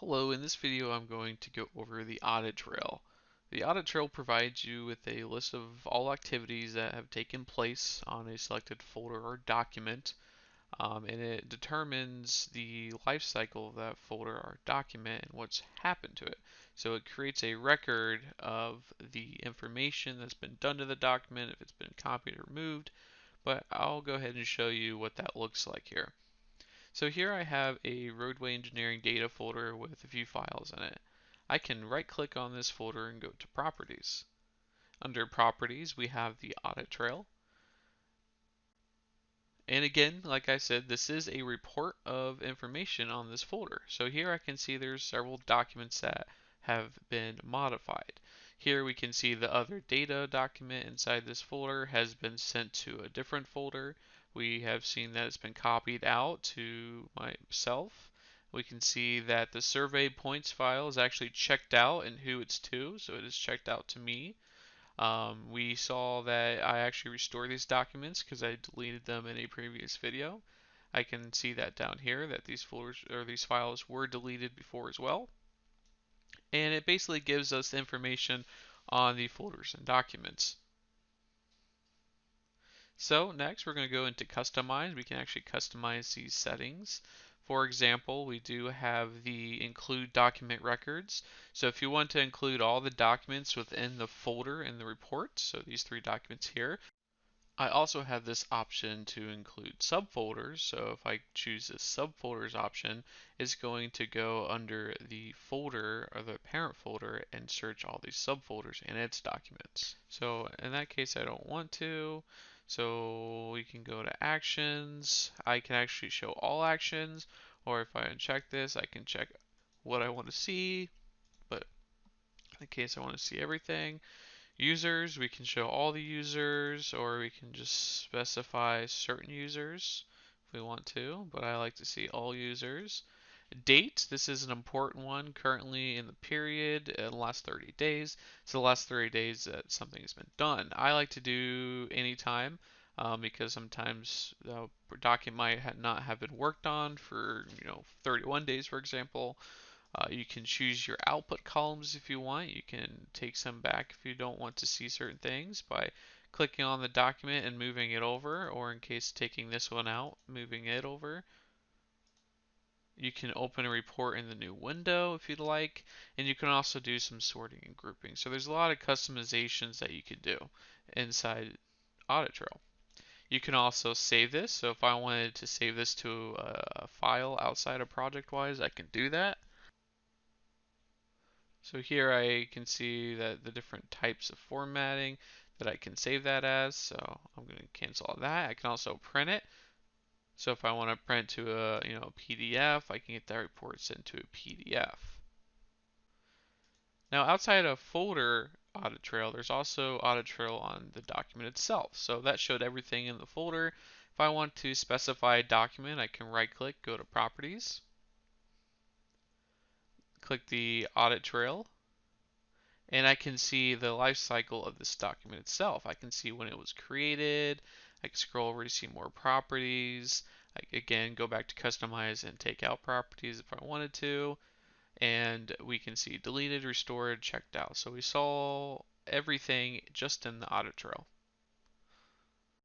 Hello, in this video I'm going to go over the audit trail. The audit trail provides you with a list of all activities that have taken place on a selected folder or document, and it determines the life cycle of that folder or document and what's happened to it. So it creates a record of the information that's been done to the document, if it's been copied or removed, but I'll go ahead and show you what that looks like here. So here I have a roadway engineering data folder with a few files in it. I can right click on this folder and go to properties. Under properties we have the audit trail. And again, like I said, this is a report of information on this folder. So here I can see there's several documents that have been modified. Here we can see the other data document inside this folder has been sent to a different folder. We have seen that it's been copied out to myself. We can see that the survey points file is actually checked out and who it's to, so it is checked out to me. We saw that I actually restored these documents because I deleted them in a previous video. I can see that down here that these folders or these files were deleted before as well. And it basically gives us information on the folders and documents. So next we're going to go into customize. We can actually customize these settings. For example, we do have the include document records. So if you want to include all the documents within the folder in the report, so these three documents here, I also have this option to include subfolders. So if I choose this subfolders option, it's going to go under the folder or the parent folder and search all these subfolders in its documents. So in that case, I don't want to. So we can go to actions. I can actually show all actions, or if I uncheck this, I can check what I want to see. But in the case I want to see everything. Users, we can show all the users, or we can just specify certain users if we want to, but I like to see all users. Date, this is an important one, currently in the period, in the last 30 days. So the last 30 days that something has been done. I like to do anytime because sometimes the document might not have been worked on for 31 days, for example. You can choose your output columns if you want. You can take some back if you don't want to see certain things by clicking on the document and moving it over, or in case taking this one out, moving it over. You can open a report in the new window if you'd like, and you can also do some sorting and grouping. So there's a lot of customizations that you could do inside Audit Trail. You can also save this. So if I wanted to save this to a file outside of ProjectWise, I can do that. So here I can see that the different types of formatting that I can save that as. So I'm going to cancel all that. I can also print it. So if I want to print to a PDF, I can get that report sent to a PDF. Now outside of folder audit trail, there's also audit trail on the document itself. So that showed everything in the folder. If I want to specify a document, I can right click, go to properties, click the audit trail, and I can see the life cycle of this document itself. I can see when it was created. I can scroll over to see more properties. I again go back to customize and take out properties if I wanted to. And we can see deleted, restored, checked out. So we saw everything just in the audit trail.